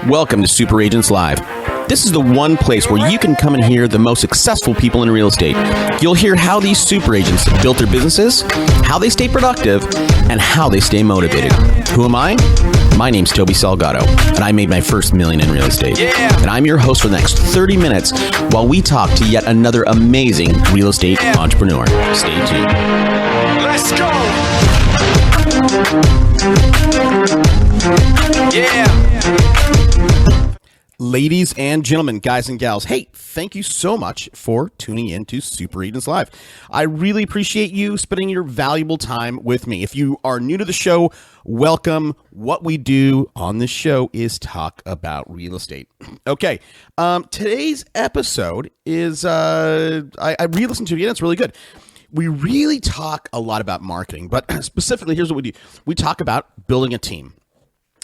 Welcome to Super Agents Live. This is the one place where you can come and hear the most successful people in real estate. You'll hear how these super agents built their businesses, how they stay productive, and how they stay motivated. Who am I? My name's Toby Salgado, and I made my first million in real estate. And I'm your host for the next 30 minutes while we talk to yet another amazing real estate entrepreneur. Stay tuned. Let's go! Yeah! Ladies and gentlemen, guys and gals, hey, thank you so much for tuning in to Super Agents Live. I really appreciate you spending your valuable time with me. If you are new to the show, welcome. What we do on this show is talk about real estate. Okay, today's episode is, I re-listened to it again, it's really good. We really talk a lot about marketing, but specifically, here's what we do. We talk about building a team.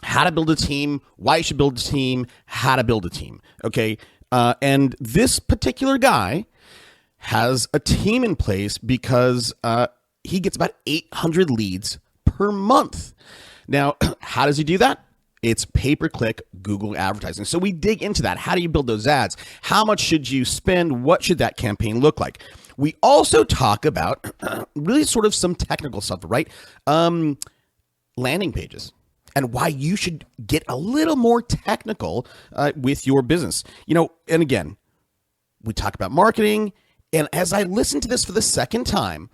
How to build a team, why you should build a team, how to build a team, okay? And this particular guy has a team in place because he gets about 800 leads per month. Now, how does he do that? It's pay-per-click Google advertising. So we dig into that. How do you build those ads? How much should you spend? What should that campaign look like? We also talk about really sort of some technical stuff, right? Landing pages. And why you should get a little more technical with your business. You know, and again, we talk about marketing. And as I listened to this for the second time,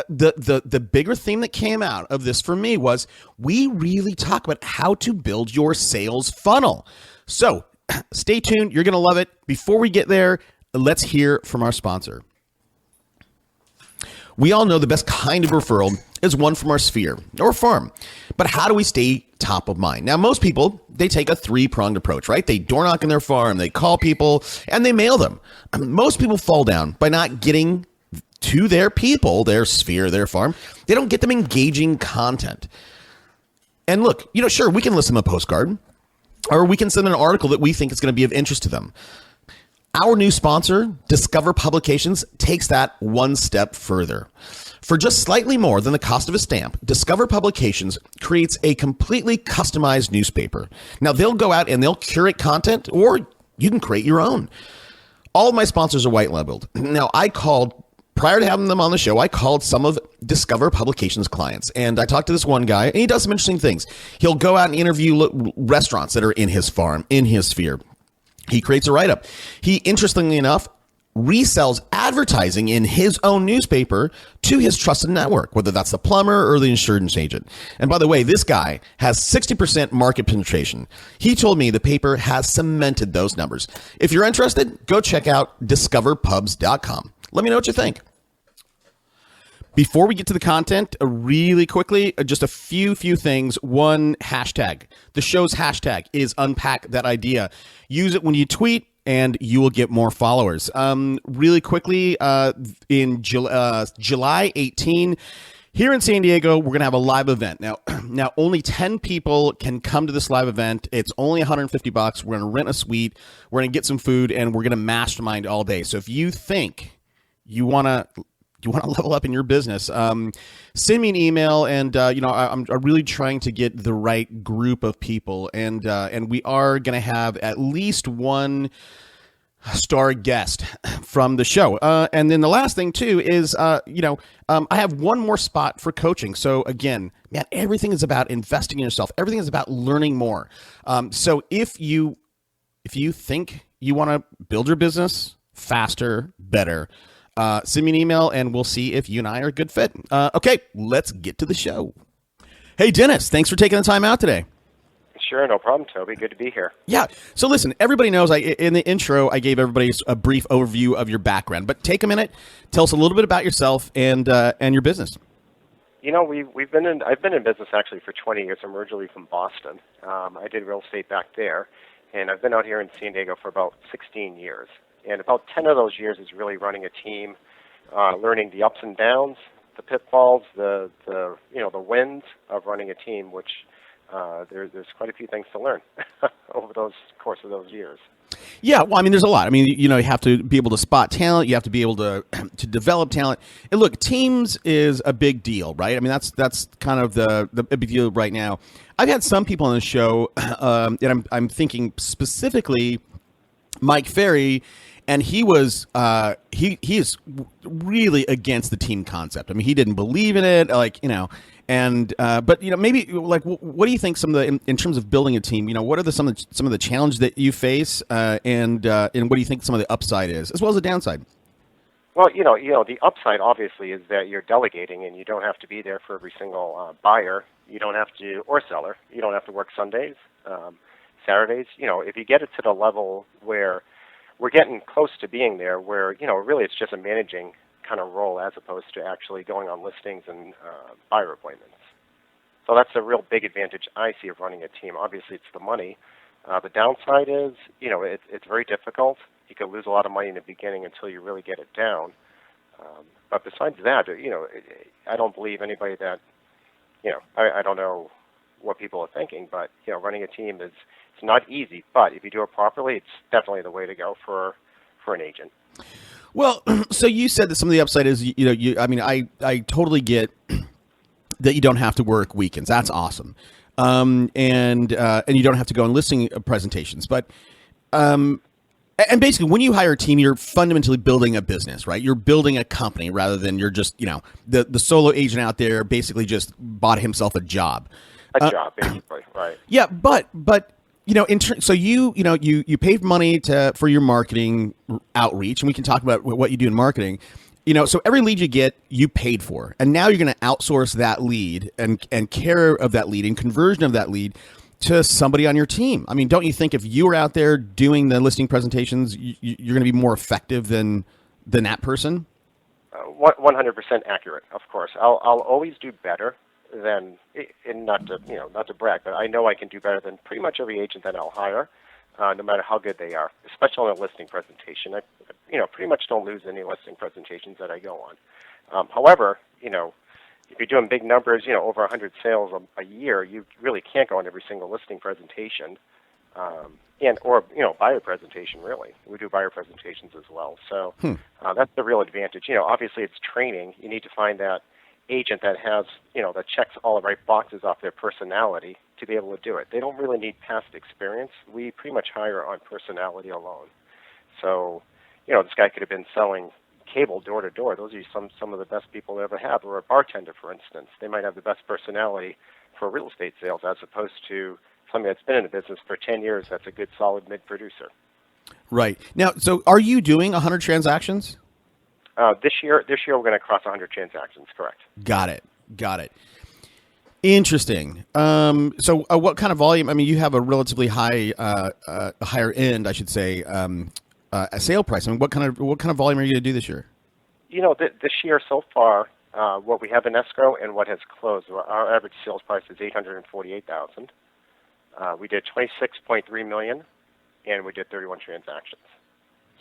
the bigger theme that came out of this for me was we really talk about how to build your sales funnel. So stay tuned. You're going to love it. Before we get there, let's hear from our sponsor. We all know the best kind of referral is one from our sphere or farm. But how do we stay top of mind? Now, most people, they take a three-pronged approach, right? They door knock in their farm, they call people, and they mail them. Most people fall down by not getting to their people, their sphere, their farm. They don't get them engaging content. And look, you know, sure, we can list them a postcard, or we can send an article that we think is going to be of interest to them. Our new sponsor, Discover Publications, takes that one step further. For just slightly more than the cost of a stamp, Discover Publications creates a completely customized newspaper. Now, they'll go out and they'll curate content, or you can create your own. All of my sponsors are white labeled. Now, prior to having them on the show, I called some of Discover Publications clients, and I talked to this one guy, and he does some interesting things. He'll go out and interview restaurants that are in his farm, in his sphere. He creates a write-up. He, interestingly enough, resells advertising in his own newspaper to his trusted network, whether that's the plumber or the insurance agent. And by the way, this guy has 60% market penetration. He told me the paper has cemented those numbers. If you're interested, go check out discoverpubs.com. Let me know what you think. Before we get to the content, really quickly, just a few things. One, hashtag. The show's hashtag is Unpack That Idea. Use it when you tweet, and you will get more followers. Really quickly, in July 18, here in San Diego, we're going to have a live event. Now, only 10 people can come to this live event. It's only $150. We're going to rent a suite. We're going to get some food, and we're going to mastermind all day. So if you think you want to level up in your business, send me an email, and I'm really trying to get the right group of people, and we are going to have at least one star guest from the show. And then the last thing too is, I have one more spot for coaching. So again, man, everything is about investing in yourself. Everything is about learning more. So if you think you want to build your business faster, better, send me an email, and we'll see if you and I are a good fit. Okay, let's get to the show. Hey, Dennis, thanks for taking the time out today. Sure, no problem, Toby. Good to be here. Yeah. So listen, everybody knows in the intro, I gave everybody a brief overview of your background, but take a minute, tell us a little bit about yourself and your business. You know, I've been in business actually for 20 years. I'm originally from Boston. I did real estate back there, and I've been out here in San Diego for about 16 years. And about 10 of those years is really running a team, learning the ups and downs, the pitfalls, the wins of running a team, which there's quite a few things to learn over those course of those years. Yeah, well, I mean, there's a lot. I mean, you have to be able to spot talent. You have to be able to to develop talent. And look, teams is a big deal, right? I mean, that's kind of the a big deal right now. I've had some people on the show, and I'm thinking specifically Mike Ferry, and he was he is really against the team concept. I mean, he didn't believe in it, and but maybe like what do you think some of the in terms of building a team? What are some of the challenges that you face, and what do you think some of the upside is, as well as the downside? Well, the upside obviously is that you're delegating, and you don't have to be there for every single buyer. You don't have to, or seller. You don't have to work Sundays, Saturdays. If you get it to the level where we're getting close to being there, where really it's just a managing kind of role as opposed to actually going on listings and buyer appointments. So that's a real big advantage I see of running a team. Obviously, it's the money. The downside is, it's very difficult. You can lose a lot of money in the beginning until you really get it down. But besides that, I don't believe anybody that, I don't know what people are thinking, but running a team it's not easy. But if you do it properly, it's definitely the way to go for an agent. Well, so you said that some of the upside is, I totally get that you don't have to work weekends. That's awesome. And you don't have to go on listing presentations. But, and basically when you hire a team, you're fundamentally building a business, right? You're building a company rather than you're just, the solo agent out there basically just bought himself a job. A job, basically, right. Yeah, but so you paid money for your marketing outreach, and we can talk about what you do in marketing. So every lead you get, you paid for, and now you're going to outsource that lead and care of that lead and conversion of that lead to somebody on your team. I mean, don't you think if you were out there doing the listing presentations, you're going to be more effective than that person? 100% accurate, of course. I'll always do better than, and not to brag, but I know I can do better than pretty much every agent that I'll hire, no matter how good they are, especially on a listing presentation. I pretty much don't lose any listing presentations that I go on. However, if you're doing big numbers, over 100 sales a year, you really can't go on every single listing presentation, or buyer presentation. Really, we do buyer presentations as well. So that's the real advantage. Obviously it's training. You need to find that agent that has, that checks all the right boxes off their personality to be able to do it. They don't really need past experience. We pretty much hire on personality alone. So, this guy could have been selling cable door to door. Those are some of the best people to ever have. Or a bartender, for instance. They might have the best personality for real estate sales as opposed to somebody that's been in the business for 10 years that's a good, solid mid-producer. Right. Now, so are you doing 100 transactions? This year we're going to cross 100 transactions, correct. Got it. Interesting. So what kind of volume? I mean, you have a relatively higher end, I should say, a sale price. I mean, what kind of volume are you going to do this year? This year so far, what we have in escrow and what has closed, our average sales price is $848,000. We did $26.3 million, and we did 31 transactions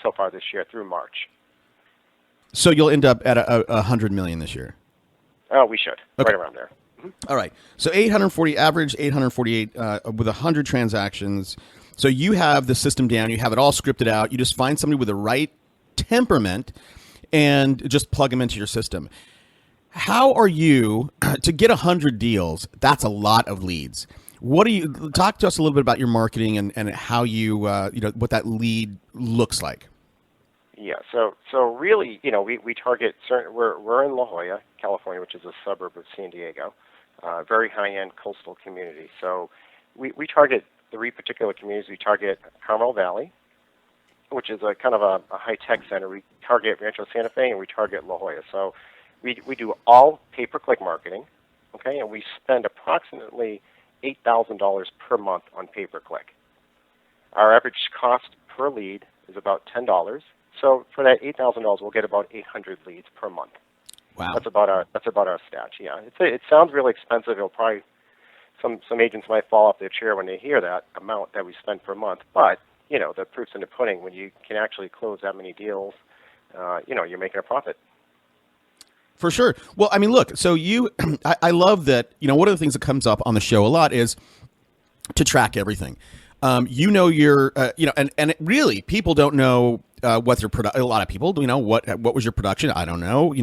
so far this year through March. So you'll end up at $100 million this year. Oh, we should. Okay. Right around there. Mm-hmm. All right. So 848 average, 848 with 100 transactions. So you have the system down. You have it all scripted out. You just find somebody with the right temperament and just plug them into your system. How are you to get 100 deals? That's a lot of leads. What do you talk to us a little bit about your marketing and how you what that lead looks like? Yeah, so really, we target certain. We're in La Jolla, California, which is a suburb of San Diego, very high-end coastal community. So we target 3 particular communities. We target Carmel Valley, which is a kind of a high-tech center. We target Rancho Santa Fe, and we target La Jolla. So we do all pay-per-click marketing, okay, and we spend approximately $8,000 per month on pay-per-click. Our average cost per lead is about $10. So for that $8,000, we'll get about 800 leads per month. Wow, that's about our stats. Yeah, it sounds really expensive. It'll probably some agents might fall off their chair when they hear that amount that we spend per month. But the proof's in the pudding. When you can actually close that many deals, you're making a profit. For sure. Well, I mean, look. So I love that. One of the things that comes up on the show a lot is to track everything. You know your, and really, people don't know what their a lot of people, what was your production? I don't know,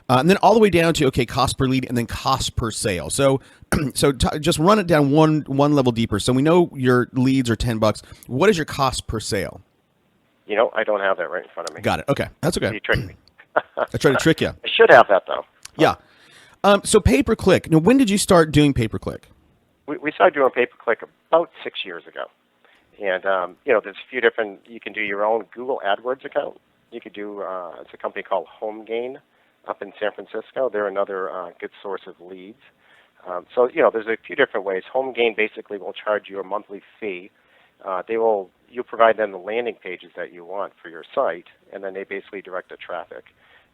and then all the way down to cost per lead, and then cost per sale. So, just run it down one level deeper. So we know your leads are $10. What is your cost per sale? I don't have that right in front of me. Got it. Okay, that's okay. You tricked me. I tried to trick you. I should have that though. Yeah. So pay per click. Now, when did you start doing pay per click? We started doing pay per click about 6 years ago. And, there's a few different, you can do your own Google AdWords account. You could do, it's a company called HomeGain up in San Francisco. They're another good source of leads. There's a few different ways. HomeGain basically will charge you a monthly fee. You provide them the landing pages that you want for your site, and then they basically direct the traffic.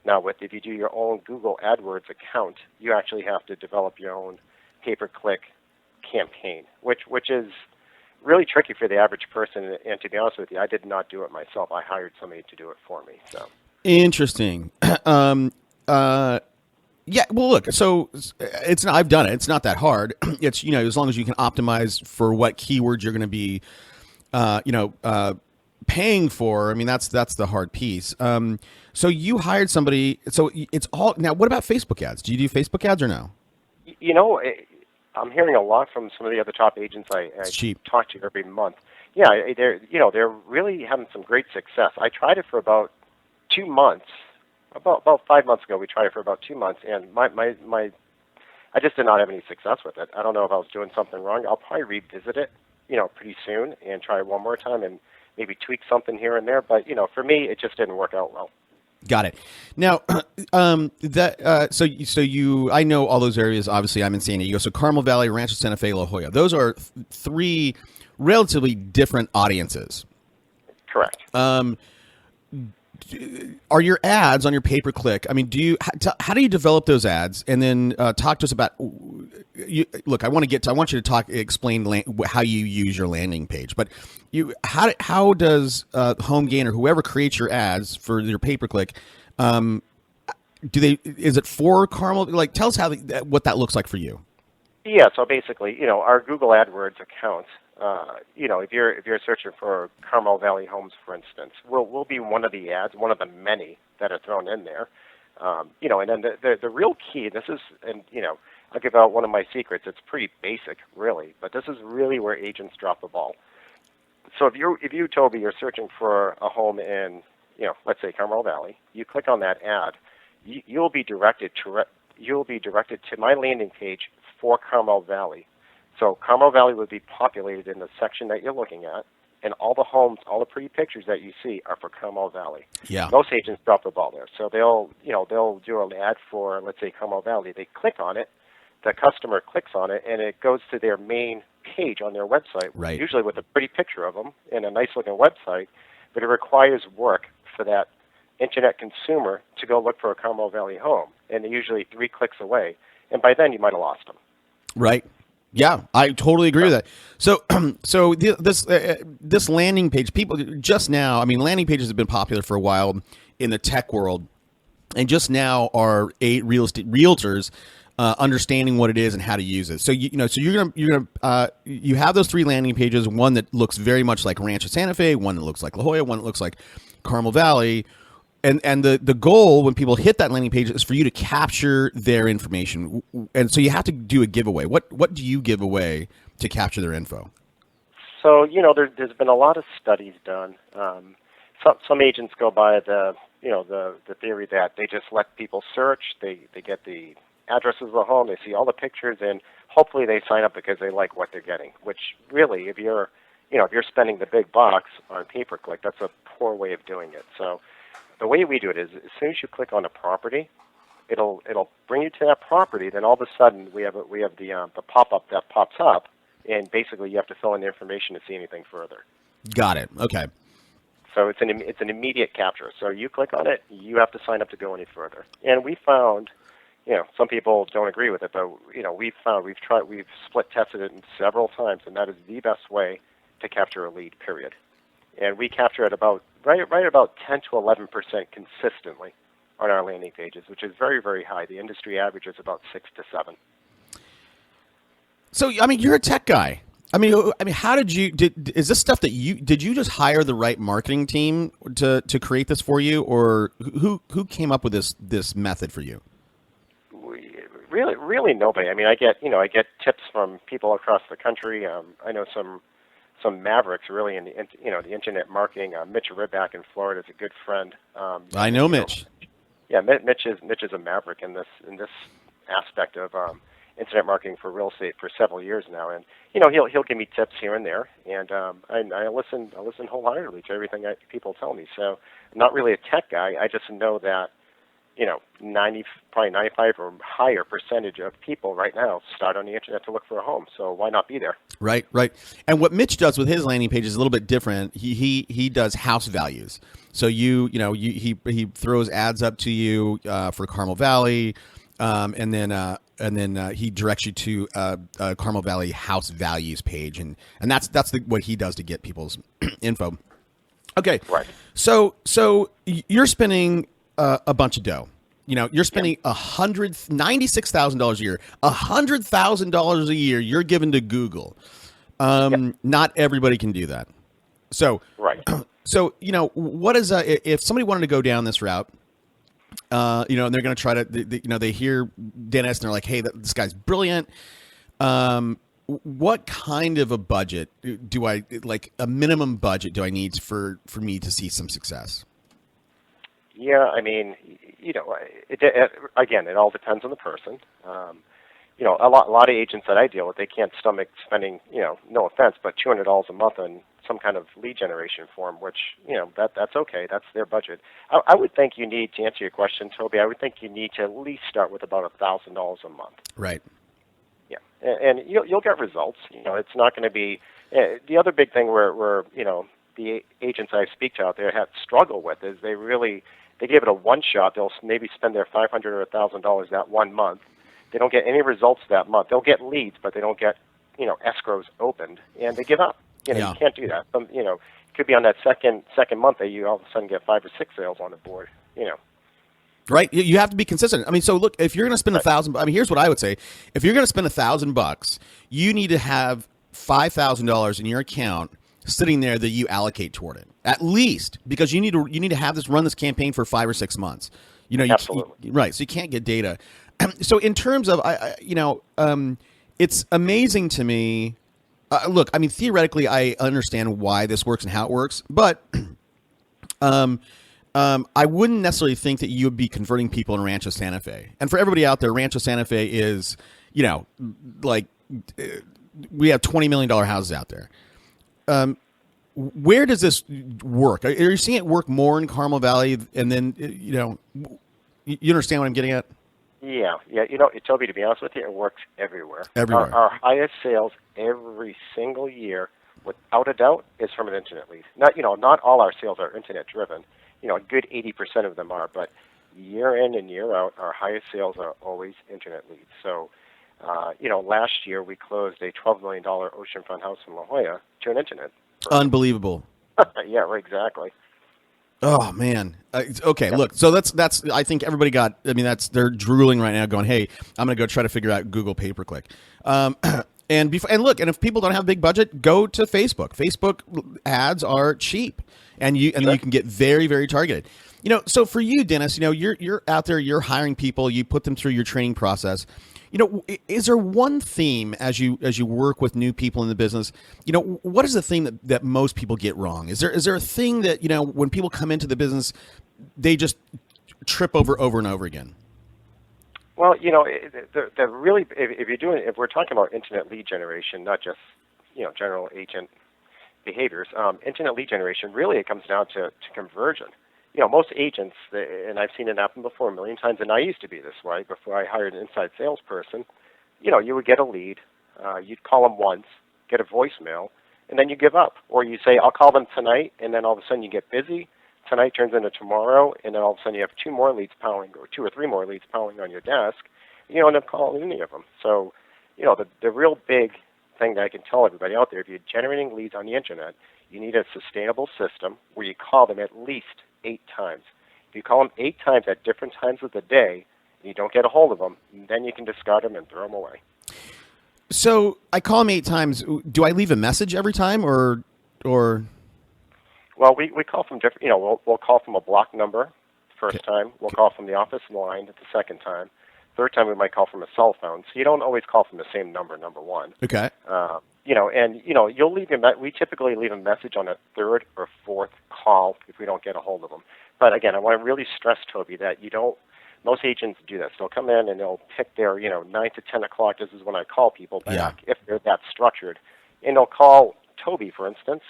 Now, if you do your own Google AdWords account, you actually have to develop your own pay-per-click campaign, which is really tricky for the average person. And to be honest with you, I did not do it myself. I hired somebody to do it for me. So interesting. Yeah. Well, look. So I've done it. It's not that hard. It's as long as you can optimize for what keywords you're going to be, paying for. I mean, that's the hard piece. So you hired somebody. So it's all now. What about Facebook ads? Do you do Facebook ads or no? I'm hearing a lot from some of the other top agents I talk to every month. Yeah, they're really having some great success. I tried it for about 2 months. About 5 months ago, we tried it for about 2 months, and I just did not have any success with it. I don't know if I was doing something wrong. I'll probably revisit it, pretty soon and try it one more time and maybe tweak something here and there. But for me, it just didn't work out well. Got it. Now, I know all those areas. Obviously, I'm in San Diego. So Carmel Valley, Rancho Santa Fe, La Jolla. Those are three relatively different audiences. Correct. Are your ads on your pay-per-click? I mean, how do you develop those ads? And then talk to us about. Look, I want you to explain how you use your landing page. But how does HomeGain or whoever creates your ads for your pay-per-click? Is it for Carmel? Like, tell us what that looks like for you. Yeah. So basically, our Google AdWords account. If you're searching for Carmel Valley homes, for instance, we'll be one of the ads, one of the many that are thrown in there. And then the real key, I'll give out one of my secrets. It's pretty basic, really, but this is really where agents drop the ball. So if you, Toby, you're searching for a home in, let's say Carmel Valley, you click on that ad, you'll be directed to my landing page for Carmel Valley. So Carmel Valley would be populated in the section that you're looking at, and all the homes, all the pretty pictures that you see are for Carmel Valley. Yeah. Most agents drop the ball there. So they'll do an ad for, let's say, Carmel Valley. They click on it, the customer clicks on it, and it goes to their main page on their website, right, usually with a pretty picture of them and a nice-looking website, but it requires work for that internet consumer to go look for a Carmel Valley home, and they're usually 3 clicks away, and by then you might have lost them. Right. Yeah, I totally agree with that. So this landing page, people just now, I mean, landing pages have been popular for a while in the tech world, and just now are real estate realtors understanding what it is and how to use it. So you have those 3 landing pages, one that looks very much like Rancho Santa Fe, one that looks like La Jolla, one that looks like Carmel Valley. And the goal when people hit that landing page is for you to capture their information. And so you have to do a giveaway. What do you give away to capture their info? So, there's been a lot of studies done. Some agents go by the theory that they just let people search. They get the addresses of the home. They see all the pictures, and hopefully they sign up because they like what they're getting, which really, if you're spending the big bucks on pay-per-click, that's a poor way of doing it. So the way we do it is, as soon as you click on a property, it'll bring you to that property. Then all of a sudden we have the pop-up that pops up, and basically you have to fill in the information to see anything further. Got it. Okay. So it's an immediate capture. So you click on it, you have to sign up to go any further. And we found, some people don't agree with it, but we've split tested it several times, and that is the best way to capture a lead. Period. And we capture it about 10 to 11% consistently on our landing pages, which is very, very high. The industry average is about 6 to 7. So, I mean, you're a tech guy. How is this stuff that did you just hire the right marketing team to create this for you, or who came up with this method for you? Really nobody. I mean, I get tips from people across the country. I know some mavericks really in the internet marketing. Mitch Ribback in Florida is a good friend. I know Mitch. Yeah, Mitch is a maverick in this aspect of internet marketing for real estate for several years now, and he'll give me tips here and there, and I listen wholeheartedly to everything that people tell me. So I'm not really a tech guy. I just know that 95 or higher percentage of people right now start on the internet to look for a home. So why not be there? Right. And what Mitch does with his landing page is a little bit different. He does house values. So he throws ads up to you for Carmel Valley, and then he directs you to a Carmel Valley house values page, and that's what he does to get people's info. Okay. Right. So you're spending a bunch of dough. You're spending $196,000 a year, $100,000 a year. You're given to Google. Not everybody can do that. So right. So what is if somebody wanted to go down this route? And they're going to try to. They hear Dennis and they're like, "Hey, this guy's brilliant." What kind of a budget do I like? A minimum budget do I need for me to see some success? Yeah, I mean, again, it all depends on the person. A lot of agents that I deal with, they can't stomach spending, no offense, but $200 a month on some kind of lead generation form, which, that's okay. That's their budget. I would think you need, to answer your question, Toby, I would think you need to at least start with about $1,000 a month. Right. Yeah, and you'll get results. It's not going to be the other big thing where the agents I speak to out there have struggle with is they give it a one shot. They'll maybe spend their $500 or $1,000 that 1 month. They don't get any results that month. They'll get leads, but they don't get escrows opened, and they give up. You can't do that. It could be on that second month that you all of a sudden get 5 or 6 sales on the board. Right. You have to be consistent. I mean, so look, if you're going to spend $1,000, here's what I would say: if you're going to spend $1,000, you need to have $5,000 in your account sitting there that you allocate toward it, at least, because you need to have run this campaign for 5 or 6 months. Absolutely. Right. So you can't get data. So in terms of, it's amazing to me. Look, I mean, theoretically, I understand why this works and how it works, but I wouldn't necessarily think that you would be converting people in Rancho Santa Fe. And for everybody out there, Rancho Santa Fe is, like we have $20 million houses out there. Where does this work? Are you seeing it work more in Carmel Valley? And then, you understand what I'm getting at? Yeah. Toby, to be honest with you, it works everywhere. Everywhere. Our highest sales every single year, without a doubt, is from an internet lead. Not all our sales are internet driven. A good 80% of them are, but year in and year out, our highest sales are always internet leads. So, last year we closed a $12 million oceanfront house in La Jolla to an internet person. Unbelievable. Yeah, right, exactly. Oh man. Okay. Yeah. Look. So that's. I think everybody got. I mean, they're drooling right now, going, "Hey, I'm going to go try to figure out Google pay per click." And look. And if people don't have a big budget, go to Facebook. Facebook ads are cheap, and you can get very, very targeted. So for you, Dennis, you're out there. You're hiring people. You put them through your training process. Is there one theme as you work with new people in the business? What is the thing that most people get wrong? Is there a thing that when people come into the business, they just trip over and over again? Well, the really if we're talking about internet lead generation, not just general agent behaviors, internet lead generation really it comes down to conversion. Most agents, and I've seen it happen before a million times, and I used to be this way before I hired an inside salesperson. You would get a lead, you'd call them once, get a voicemail, and then you give up. Or you say, I'll call them tonight, and then all of a sudden you get busy. Tonight turns into tomorrow, and then all of a sudden you have 2 more leads piling, or 2 or 3 more leads piling on your desk, and you don't end up calling any of them. So, the real big thing that I can tell everybody out there, if you're generating leads on the internet, you need a sustainable system where you call them at least 8 times. If you call them 8 times at different times of the day, and you don't get a hold of them, then you can discard them and throw them away. So I call him 8 times. Do I leave a message every time, or? Well, we call from different. We'll call from a block number first Okay. time. We'll call from the office line the second time. Third time we might call from a cell phone. So you don't always call from the same number. Number one. Okay. You'll leave we typically leave a message on a third or fourth call if we don't get a hold of them. But again, I want to really stress, Toby, that you don't. Most agents do this. They'll come in and they'll pick their 9 to 10 o'clock. This is when I call people back if they're that structured, and they'll call Toby, for instance,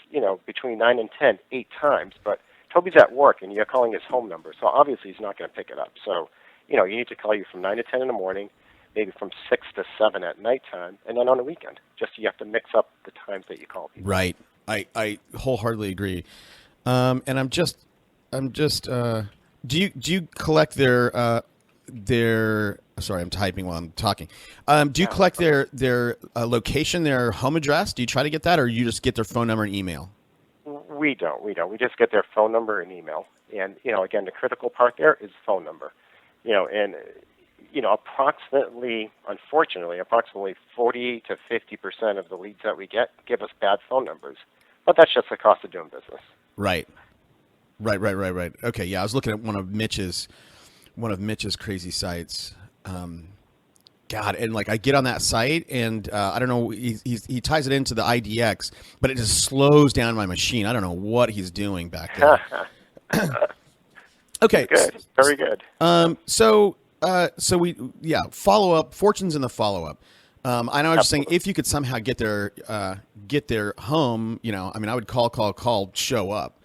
between 9 and 10, 8 times. But Toby's at work and you're calling his home number, so obviously he's not going to pick it up. So, you need to call you from 9 to 10 in the morning, maybe from 6 to 7 at nighttime, and then on the weekend. Just you have to mix up the times that you call people. Right. I wholeheartedly agree. And I'm just. Do you collect their? Sorry, I'm typing while I'm talking. Do you collect their location, their home address? Do you try to get that, or you just get their phone number and email? We don't. We just get their phone number and email. And again, the critical part there is phone number. Approximately 40 to 50% of the leads that we get give us bad phone numbers. But that's just the cost of doing business. Right. Okay, yeah, I was looking at one of Mitch's crazy sites. God, and like I get on that site, and I don't know, he ties it into the IDX, but it just slows down my machine. I don't know what he's doing back there. Okay, Good, very good. So follow up. Fortune's in the follow up. I know. I was just saying, if you could somehow get their home, I would call, show up.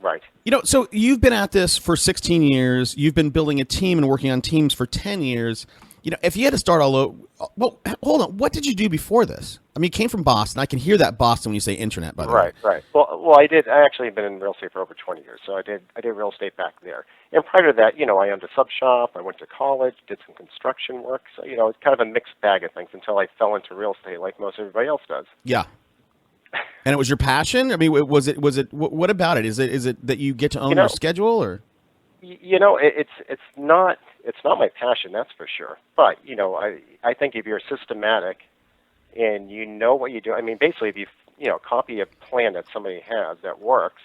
Right. So you've been at this for 16 years. You've been building a team and working on teams for 10 years. If you had to start all over, well, hold on. What did you do before this? I mean, you came from Boston. I can hear that Boston when you say internet, by the way. Right. Well, I actually have been in real estate for over 20 years, so I did real estate back there. And prior to that, I owned a sub shop. I went to college, did some construction work. So, it's kind of a mixed bag of things until I fell into real estate like most everybody else does. Yeah. And it was your passion? I mean, was it? What about it? Is it that you get to own your schedule, or? It's not my passion, that's for sure. But I think if you're systematic and you know what you do, I mean, basically, if you copy a plan that somebody has that works,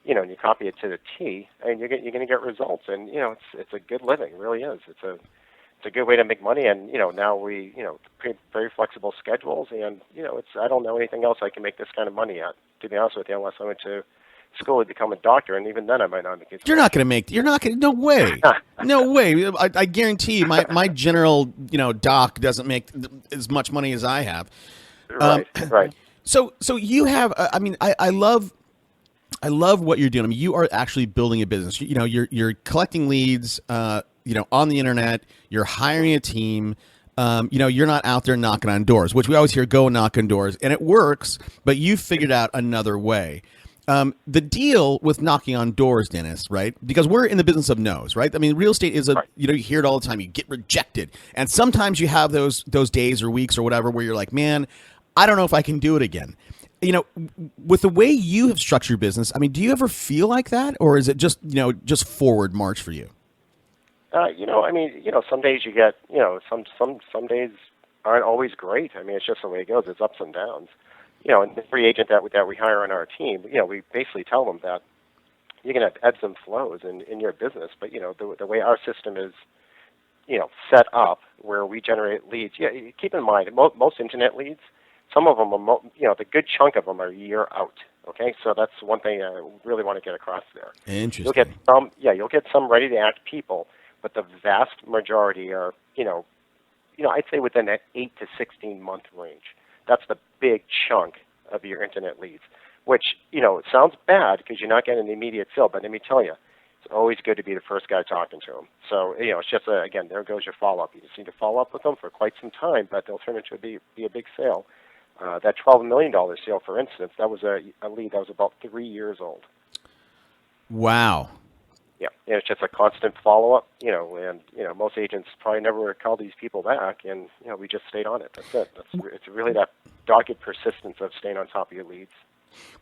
and you copy it to the T, and you're going to get results. And it's a good living, it really is. It's a good way to make money, and now we very flexible schedules, and I don't know anything else I can make this kind of money at, to be honest with you, unless I went to school to become a doctor, and even then I might not make it. You're not going to. No way. No way. I guarantee you, my general doc doesn't make as much money as I have. Right. So you have. I love what you're doing. I mean, you are actually building a business. You're collecting leads. On the internet, you're hiring a team. You're not out there knocking on doors, which we always hear, go and knock on doors, and it works, but you figured out another way. The deal with knocking on doors, Dennis, right? Because we're in the business of no's, right? I mean, real estate is you hear it all the time. You get rejected. And sometimes you have those days or weeks or whatever where you're like, man, I don't know if I can do it again. With the way you have structured your business, I mean, do you ever feel like that? Or is it just forward march for you? Some days you get, some days aren't always great. I mean, it's just the way it goes. It's ups and downs. And the free agent that we hire on our team, we basically tell them that you're going to have ebbs and flows in your business. But, the way our system is, set up where we generate leads, keep in mind, most internet leads, some of them are, the good chunk of them are a year out. Okay, so that's one thing I really want to get across there. Interesting. You'll get some ready to act people, but the vast majority are, I'd say within that 8 to 16 month range. That's the big chunk of your internet leads, which, it sounds bad because you're not getting an immediate sale, but let me tell you, it's always good to be the first guy talking to them. So, it's just, again, there goes your follow-up. You just need to follow up with them for quite some time, but they'll turn into be a big sale. That $12 million sale, for instance, that was a lead that was about 3 years old. Wow. Yeah, it's just a constant follow-up, and, most agents probably never call these people back, and, we just stayed on it. That's it. It's really that dogged persistence of staying on top of your leads.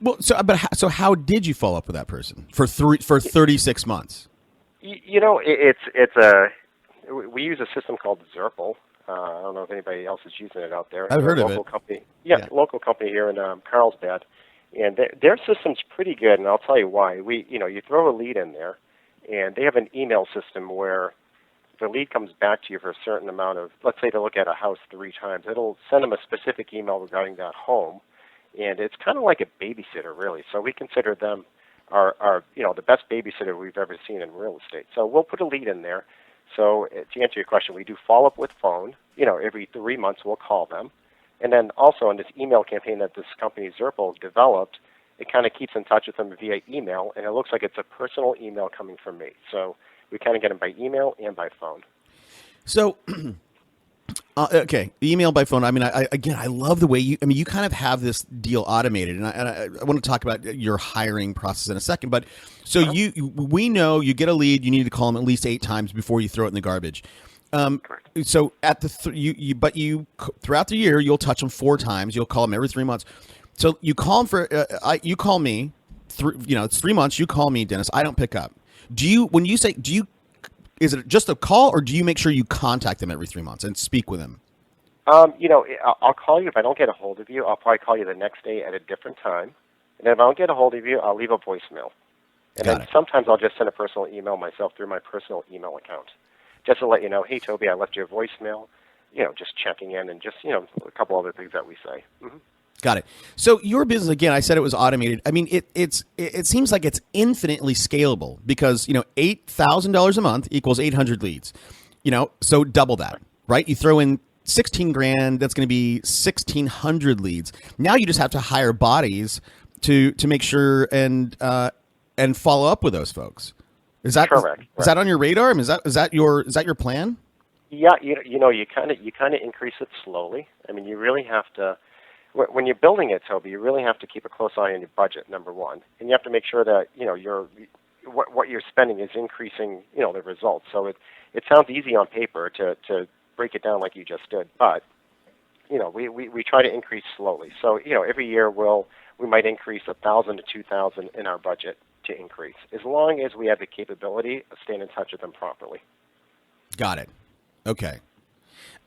Well, so how did you follow up with that person for 36 months? We use a system called Zirple, I don't know if anybody else is using it out there. I've They're heard a of local it. company. Yeah. Local company here in Carlsbad, and their system's pretty good. And I'll tell you why. You throw a lead in there, and they have an email system where the lead comes back to you for a certain amount of, let's say they look at a house 3 times. It'll send them a specific email regarding that home, and it's kind of like a babysitter, really. So we consider them our the best babysitter we've ever seen in real estate. So we'll put a lead in there. So to answer your question, we do follow up with phone. Every 3 months we'll call them. And then also in this email campaign that this company Zerpal developed, it kind of keeps in touch with them via email, and it looks like it's a personal email coming from me. So we kind of get them by email and by phone. So, okay, email by phone. I mean, I love the way you kind of have this deal automated, and I want to talk about your hiring process in a second. But so we know you get a lead, you need to call them at least 8 times before you throw it in the garbage. Correct. So at you throughout the year, you'll touch them 4 times. You'll call them every 3 months. So you call them you call me, it's 3 months. You call me, Dennis. I don't pick up. Is it just a call, or do you make sure you contact them every 3 months and speak with them? I'll call you. If I don't get a hold of you, I'll probably call you the next day at a different time. And if I don't get a hold of you, I'll leave a voicemail. And then sometimes I'll just send a personal email myself through my personal email account, just to let you know, hey, Toby, I left you a voicemail, just checking in, and just, a couple other things that we say. Mm-hmm. Got it. So your business, again, I said it was automated. I mean, it seems like it's infinitely scalable because, $8,000 a month equals 800 leads, so double that, right? You throw in 16 grand, that's going to be 1,600 leads. Now you just have to hire bodies to make sure and follow up with those folks. Is that correct? Is that on your radar? I mean, is that your plan? Yeah, you kind of increase it slowly. I mean, you really have to. When you're building it, Toby, you really have to keep a close eye on your budget, number one, and you have to make sure that what you're spending is increasing, the results. So it sounds easy on paper to break it down like you just did, but we try to increase slowly. So every year we might increase 1,000 to 2,000 in our budget to increase, as long as we have the capability of staying in touch with them properly. Got it. Okay.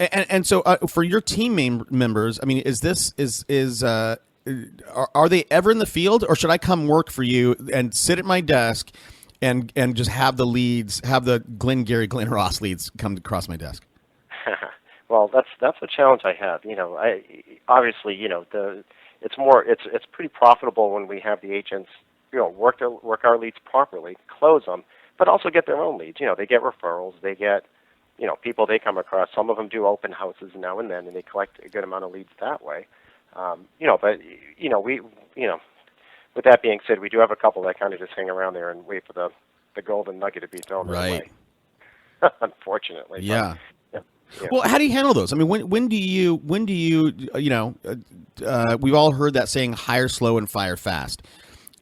And so for your team members, I mean, are they ever in the field, or should I come work for you and sit at my desk and just have the leads, have the Glenn Ross leads come across my desk? Well, that's a challenge I have. Obviously, it's pretty profitable when we have the agents, work our leads properly, close them, but also get their own leads. They get referrals, they get people they come across. Some of them do open houses now and then, and they collect a good amount of leads that way. With that being said, we do have a couple that kind of just hang around there and wait for the golden nugget to be thrown their way. Unfortunately. Yeah. But, yeah. Well, how do you handle those? I mean, when do you we've all heard that saying, hire slow and fire fast.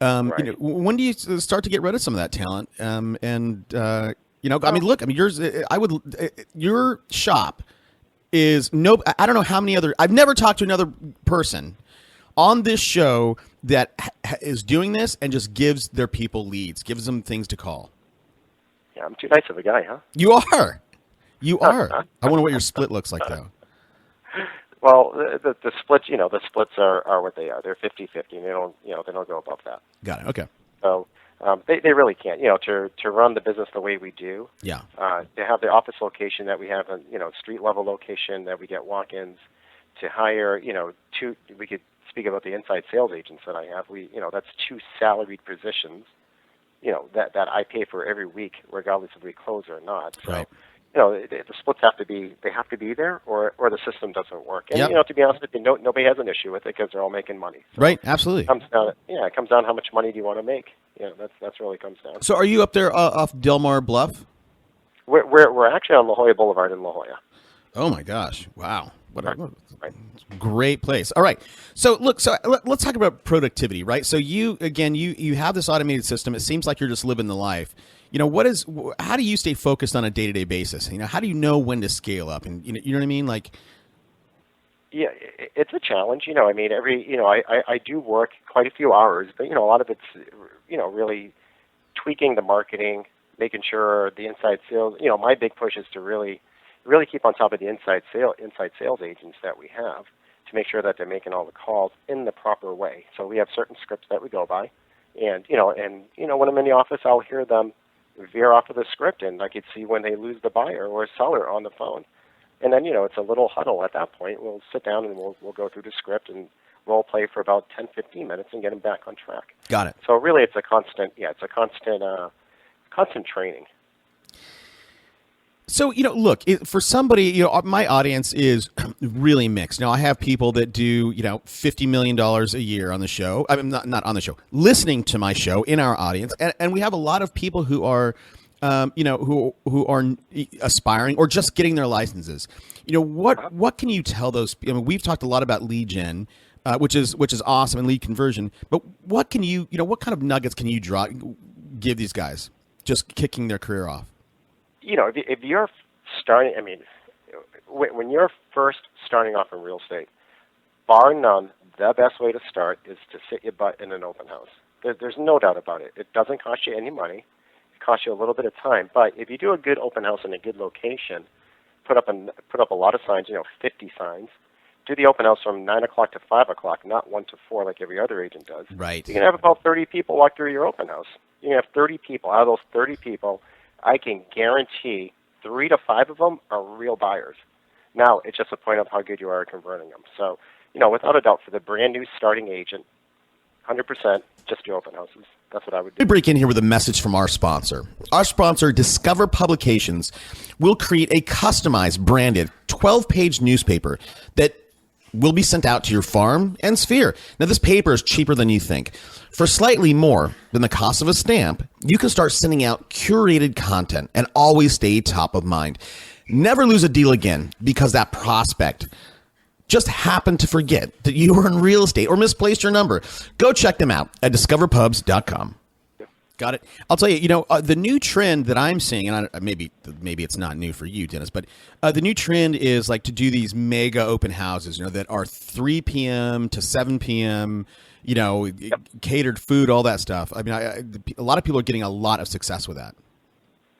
Right. When do you start to get rid of some of that talent? I mean, look, your shop is I don't know how many I've never talked to another person on this show that is doing this and just gives their people leads, gives them things to call. Yeah, I'm too nice of a guy, huh? You are. I wonder what your split looks like, though. Well, the splits, the splits are what they are. They're 50-50, and they don't go above that. Got it. Okay. So they really can't, to run the business the way we do. Yeah. To have the office location that we have, and street level location that we get walk-ins, to hire, we could speak about the inside sales agents that I have. That's 2 salaried positions, that I pay for every week, regardless if we close or not. So, right. The splits have to be there, or the system doesn't work. And, yep. To be honest with you, nobody has an issue with it because they're all making money. So right, absolutely. It comes down how much money do you want to make. That's really comes down. So are you up there off Delmar Bluff? We're actually on La Jolla Boulevard in La Jolla. Oh, my gosh. Wow. What a Right. great place. All right. So look, let's talk about productivity, right? So you have this automated system. It seems like you're just living the life. How do you stay focused on a day-to-day basis? How do you know when to scale up? And you know what I mean? Like, yeah, it's a challenge. I do work quite a few hours, but a lot of it's, really tweaking the marketing, making sure the inside sales. My big push is to really, really keep on top of the inside sales agents that we have to make sure that they're making all the calls in the proper way. So we have certain scripts that we go by, and when I'm in the office, I'll hear them veer off of the script, and I could see when they lose the buyer or seller on the phone. And then, it's a little huddle at that point. We'll sit down and we'll go through the script and role play for about 10, 15 minutes and get them back on track. Got it. So really it's a constant training. So, look, for somebody, my audience is really mixed. Now, I have people that do, $50 million a year on the show. I mean, not on the show, listening to my show in our audience. And we have a lot of people who are, who are aspiring or just getting their licenses. What can you tell those? I mean, we've talked a lot about lead gen, which is awesome, and lead conversion. But what can you, what kind of nuggets can you give these guys just kicking their career off? If you're starting, when you're first starting off in real estate, bar none, the best way to start is to sit your butt in an open house. There's no doubt about it. It doesn't cost you any money. It costs you a little bit of time. But if you do a good open house in a good location, put up a lot of signs, 50 signs, do the open house from 9 o'clock to 5 o'clock, not 1 to 4 like every other agent does. Right. You can have about 30 people walk through your open house. You can have 30 people. Out of those 30 people, I can guarantee 3 to 5 of them are real buyers. Now, it's just a point of how good you are at converting them. So, without a doubt, for the brand new starting agent, 100% just do open houses. That's what I would do. Let me break in here with a message from our sponsor. Our sponsor, Discover Publications, will create a customized, branded, 12-page newspaper that will be sent out to your farm and sphere. Now, this paper is cheaper than you think. For slightly more than the cost of a stamp, you can start sending out curated content and always stay top of mind. Never lose a deal again because that prospect just happened to forget that you were in real estate or misplaced your number. Go check them out at discoverpubs.com. Got it. I'll tell you, the new trend that I'm seeing, and maybe it's not new for you, Dennis, but the new trend is like to do these mega open houses, that are 3 p.m. to 7 p.m., catered food, all that stuff. I mean, a lot of people are getting a lot of success with that.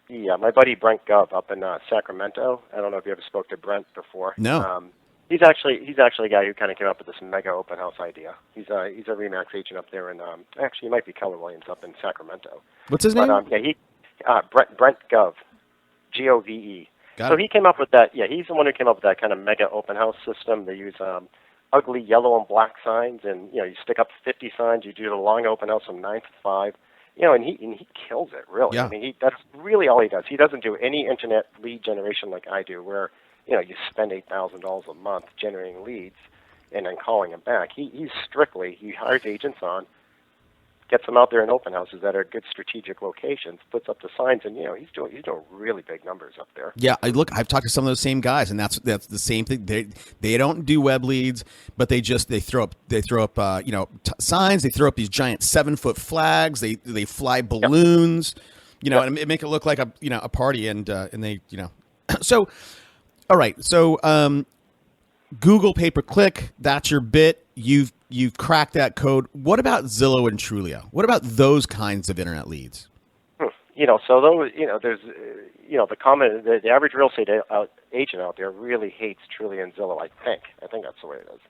Yeah, my buddy Brent Gov up in Sacramento. I don't know if you ever spoke to Brent before. No. He's actually a guy who kind of came up with this mega open house idea. He's a Remax agent up there, and actually he might be Keller Williams up in Sacramento. What's his name? Brent Gov, Gove. So he came up with that. Yeah, he's the one who came up with that kind of mega open house system. They use ugly yellow and black signs, and you stick up 50 signs. You do the long open house from 9 to 5. And he kills it, really. Yeah. I mean, that's really all he does. He doesn't do any internet lead generation like I do, where you spend $8,000 a month generating leads and then calling them back. He hires agents on, gets them out there in open houses that are good strategic locations, puts up the signs, and he's doing really big numbers up there. Yeah, I've talked to some of those same guys, and that's the same thing. They don't do web leads, but they throw up signs. They throw up these giant 7-foot flags. They fly balloons, and make it look like a party, and they so. All right, so Google pay-per-click, that's your bit. You've cracked that code. What about Zillow and Trulia? What about those kinds of internet leads? So those, there's, the average real estate agent out there really hates Trulia and Zillow. I think that's the way it is.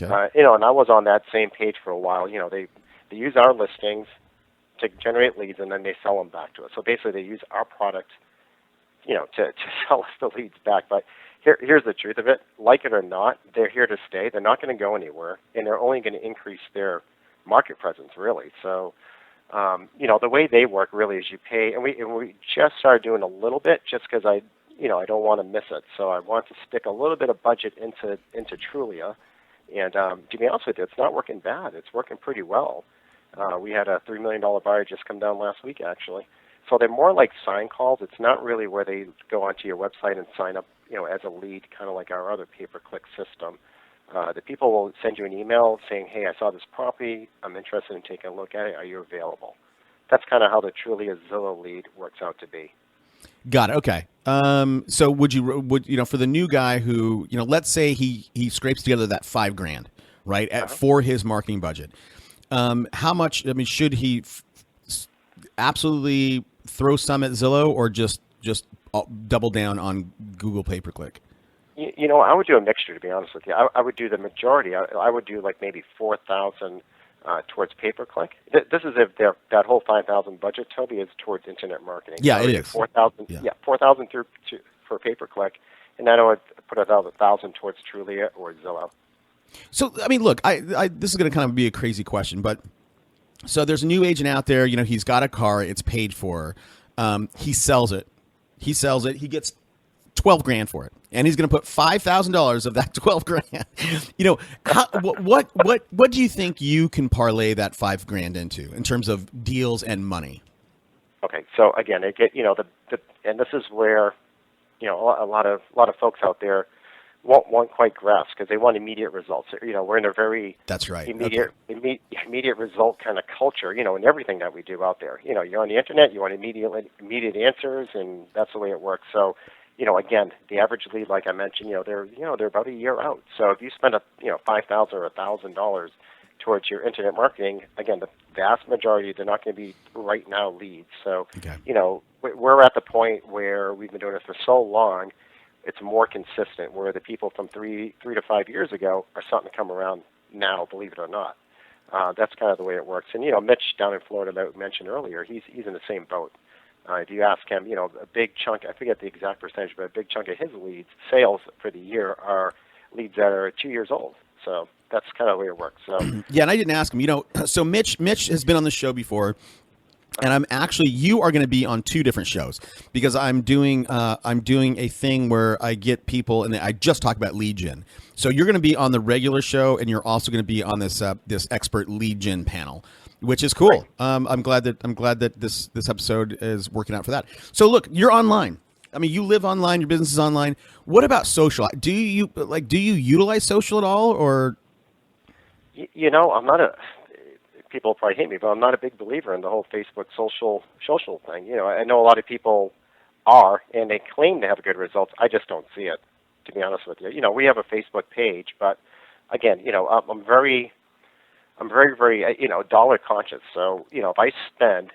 Okay. And I was on that same page for a while. They use our listings to generate leads, and then they sell them back to us. So basically, they use our product, to sell us the leads back. But here's the truth of it. Like it or not, they're here to stay. They're not going to go anywhere, and they're only going to increase their market presence, really. So, the way they work really is you pay, and we just started doing a little bit just because I don't want to miss it. So I want to stick a little bit of budget into Trulia. And to be honest with you, it's not working bad. It's working pretty well. We had a $3 million buyer just come down last week, actually. So they're more like sign calls. It's not really where they go onto your website and sign up, as a lead, kind of like our other pay-per-click system. The people will send you an email saying, hey, I saw this property. I'm interested in taking a look at it. Are you available? That's kind of how the Trulia Zillow lead works out to be. Got it. Okay. So would for the new guy who, let's say he scrapes together that $5,000, right, for his marketing budget. How much? Should he absolutely throw some at Zillow, or just double down on Google pay-per-click? I would do a mixture, to be honest with you. I would do the majority. I would do like maybe 4,000 towards pay-per-click. This is if that whole 5,000 budget, Toby, is towards internet marketing. Yeah, so it is. 4,000. Yeah, 4,000 for pay-per-click, and then I would put 1,000 towards Trulia or Zillow. So, I mean, look, this is going to kind of be a crazy question, but so there's a new agent out there. He's got a car. It's paid for. He sells it. He gets $12,000 for it, and he's going to put $5,000 of that $12,000. What do you think you can parlay that $5,000 into in terms of deals and money? Okay, so again, and this is where a lot of folks out there won't quite grasp because they want immediate results. We're in a very that's right immediate result kind of culture. In everything that we do out there. You're on the internet, you want immediate answers, and that's the way it works. So. Again, the average lead, like I mentioned, they're about a year out. So if you spend $5,000 or $1,000 towards your internet marketing, again, the vast majority they're not going to be right now leads. So okay. We're at the point where we've been doing it for so long, it's more consistent. Where the people from three to 5 years ago are starting to come around now, believe it or not. That's kind of the way it works. And Mitch down in Florida that we mentioned earlier, he's in the same boat. If you ask him, a big chunk, I forget the exact percentage, but a big chunk of his leads, sales for the year, are leads that are 2 years old. So that's kind of the way it works. So yeah, and I didn't ask him, so Mitch has been on the show before, and you are going to be on two different shows because I'm doing a thing where I get people, and I just talk about lead gen. So you're going to be on the regular show, and you're also going to be on this expert lead gen panel. Which is cool. Right. I'm glad that this episode is working out for that. So look, you're online. I mean, you live online. Your business is online. What about social? Do you utilize social at all, or? I'm not a. People probably hate me, but I'm not a big believer in the whole Facebook social thing. I know a lot of people are, and they claim to have good results. I just don't see it, to be honest with you. We have a Facebook page, but again, I'm very, very, dollar conscious. So, if I spend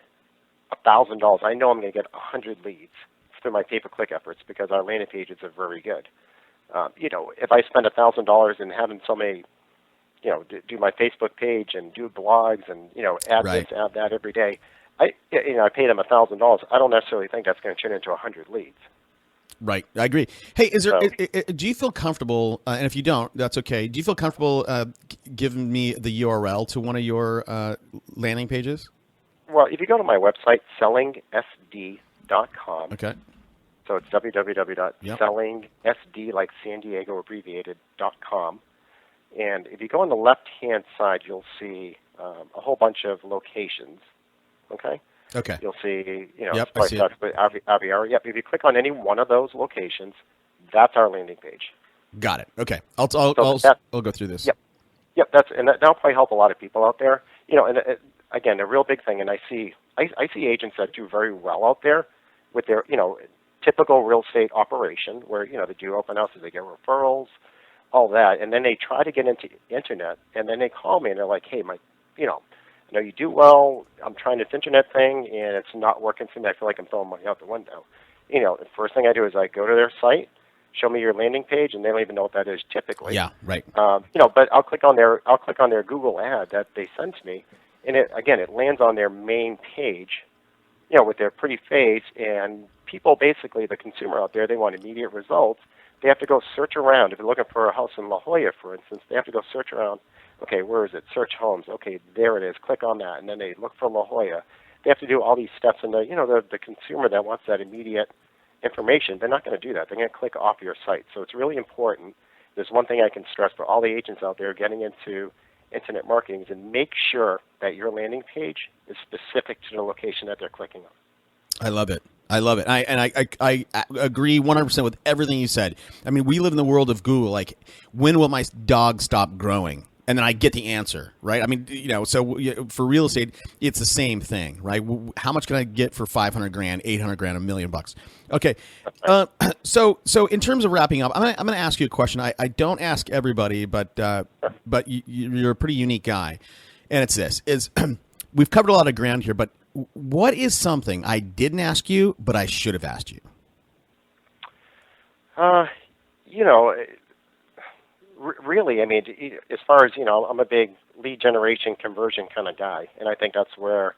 $1,000, I know I'm going to get 100 leads through my pay-per-click efforts because our landing pages are very good. If I spend $1,000 in having somebody, do my Facebook page and do blogs and, add right. this, add that every day, I pay them $1,000. I don't necessarily think that's going to turn into 100 leads. Right, I agree. Hey, do you feel comfortable? And if you don't, that's okay. Do you feel comfortable giving me the URL to one of your landing pages? Well, if you go to my website, sellingsd.com. Okay. So it's www.sellingsd, like San Diego abbreviated.com. And if you go on the left-hand side, you'll see a whole bunch of locations. Okay. Okay. You'll see, yep, I see it. Aviara. Yep. If you click on any one of those locations, that's our landing page. Got it. Okay. I'll go through this. Yep. Yep. That'll probably help a lot of people out there. And again, a real big thing. And I see agents that do very well out there with their, typical real estate operation where, they do open houses, they get referrals, all that, and then they try to get into internet, and then they call me and they're like, hey, I know you do well. I'm trying this internet thing, and it's not working for me. I feel like I'm throwing money out the window. The first thing I do is I go to their site, show me your landing page, and they don't even know what that is typically. Yeah, right. But I'll click on their Google ad that they sent me, and it lands on their main page, with their pretty face, and people basically, the consumer out there, they want immediate results. They have to go search around. If they're looking for a house in La Jolla, for instance, they have to go search around. Okay, where is it? Search homes. Okay, there it is. Click on that, and then they look for La Jolla. They have to do all these steps, and the consumer that wants that immediate information, they're not going to do that. They're going to click off your site. So it's really important. There's one thing I can stress for all the agents out there getting into internet marketing is to make sure that your landing page is specific to the location that they're clicking on. I love it. I agree 100% with everything you said. I mean, we live in the world of Google. Like, when will my dog stop growing? And then I get the answer, right? I mean, so for real estate, it's the same thing, right? How much can I get for $500,000, $800,000, $1 million? Okay. So in terms of wrapping up, I'm going to ask you a question. I don't ask everybody, but you're a pretty unique guy. And it's this, we've covered a lot of ground here, but what is something I didn't ask you, but I should have asked you? You know, really, I mean, as far as, I'm a big lead generation conversion kind of guy, and I think that's where,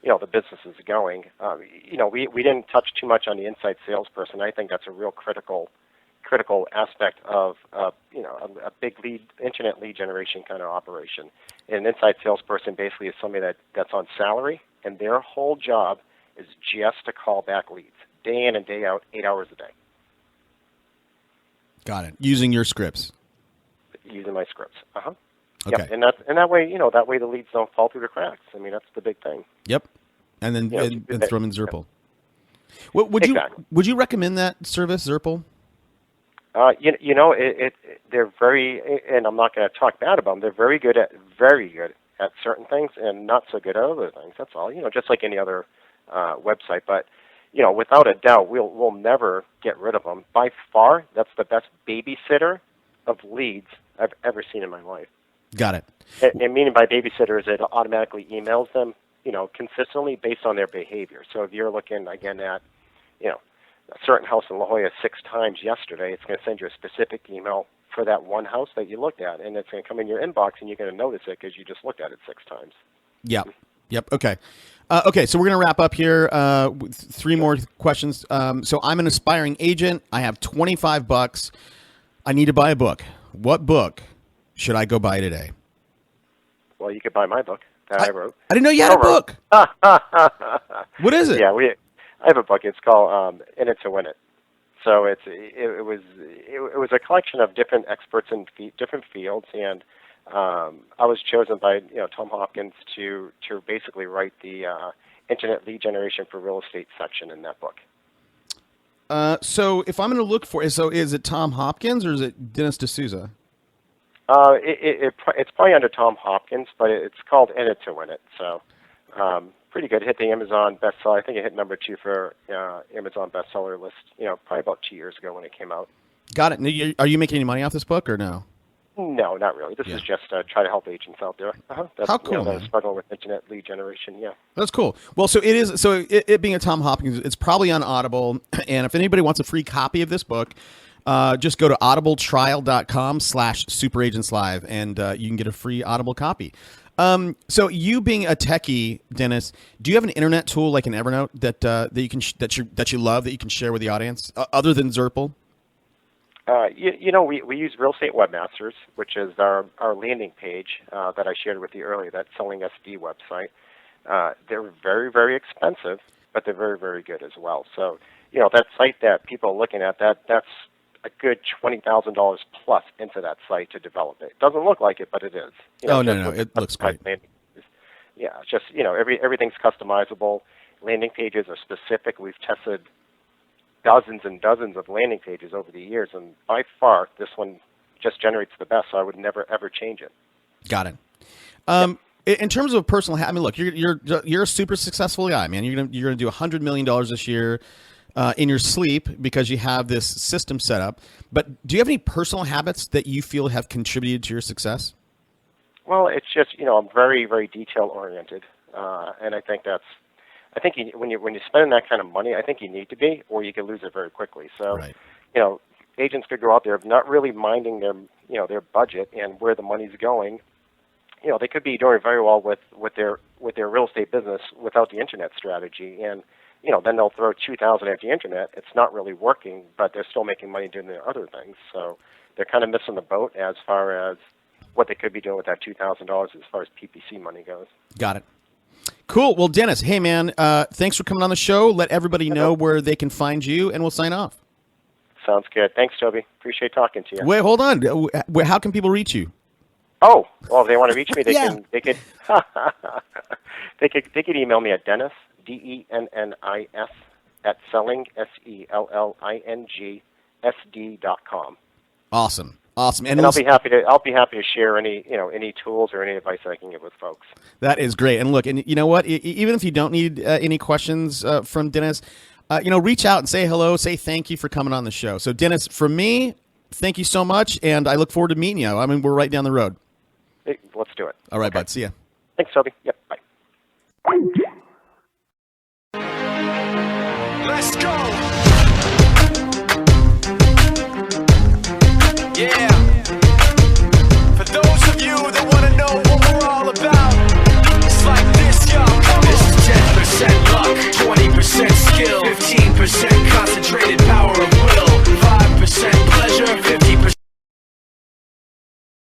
the business is going. We didn't touch too much on the inside salesperson. I think that's a real critical aspect of, a big internet lead generation kind of operation. And an inside salesperson basically is somebody that's on salary, and their whole job is just to call back leads, day in and day out, 8 hours a day. Got it. Using your scripts. Using my scripts. Uh-huh. Okay. Yep. And that way, the leads don't fall through the cracks. I mean, that's the big thing. Yep. And then and throw them in Zurple. Yep. Would you recommend that service, Zurple? They're very, and I'm not going to talk bad about them. They're very good at certain things and not so good at other things. That's all. Just like any other website. But without a doubt, we'll never get rid of them. By far, that's the best babysitter of leads I've ever seen in my life. Got it. And meaning by babysitter is it automatically emails them, consistently based on their behavior. So if you're looking, again, at, a certain house in La Jolla 6 times yesterday, it's going to send you a specific email for that one house that you looked at, and it's going to come in your inbox, and you're going to notice it because you just looked at it 6 times. Yep. Okay. So we're going to wrap up here with 3 more questions. So I'm an aspiring agent. I have $25. I need to buy a book. What book should I go buy today? Well, you could buy my book that I wrote. I didn't know you had a book. What is it? Yeah, I have a book. It's called "In It to Win It." So it was a collection of different experts in different fields, and I was chosen by Tom Hopkins to basically write the internet lead generation for real estate section in that book. So if I'm going to look for it, so is it Tom Hopkins or is it Dennis Desouza? It's probably under Tom Hopkins, but it's called "In It to Win It." So pretty good. It hit the Amazon bestseller. I think it hit number 2 for Amazon bestseller list. Probably about 2 years ago when it came out. Got it. Are you making any money off this book or no? No, not really. This is just try to help agents out there. How cool, man. Struggling with internet lead generation. Yeah, that's cool. Well, so it is. So it being a Tom Hopkins, it's probably on Audible. And if anybody wants a free copy of this book, just go to audibletrial.com/superagentslive, and you can get a free Audible copy. So you being a techie, Dennis, do you have an internet tool like an Evernote that you can that you love that you can share with the audience other than Zurple? We use Real Estate Webmasters, which is our landing page that I shared with you earlier, that Selling SD website. They're very, very expensive, but they're very, very good as well. So, that site that people are looking at, that's a good $20,000 plus into that site to develop it. It doesn't look like it, but it is. No, it looks great. Yeah, just, everything's customizable. Landing pages are specific. We've tested dozens and dozens of landing pages over the years, and by far, this one just generates the best, so I would never, ever change it. Got it. In terms of personal, I mean, look, you're a super successful guy, man. You're gonna do $100 million this year in your sleep because you have this system set up. But do you have any personal habits that you feel have contributed to your success? Well, it's just I'm very, very detail oriented, and I think when you're spending that kind of money, I think you need to be, or you can lose it very quickly. So, right. Agents could go out there not really minding their budget and where the money's going. They could be doing very well with their real estate business without the internet strategy, and then they'll throw $2,000 at the internet. It's not really working, but they're still making money doing their other things. So they're kind of missing the boat as far as what they could be doing with that $2,000 as far as PPC money goes. Got it. Cool. Well, Dennis, hey, man, thanks for coming on the show. Let everybody know where they can find you, and we'll sign off. Sounds good. Thanks, Toby. Appreciate talking to you. Wait, hold on. How can people reach you? Oh, well, if they want to reach me, they Yeah. they could email me at Dennis, DENNIS, at selling, SELLING, SD.com. Awesome. And I'll be happy to share any tools or any advice I can give with folks. That is great. And look, and you know what? Even if you don't need any questions from Dennis, reach out and say hello, say thank you for coming on the show. So Dennis, for me, thank you so much, and I look forward to meeting you. I mean, we're right down the road. Hey, let's do it. All right, bud. See ya. Thanks, Toby. Yep. Bye. Let's go. Yeah.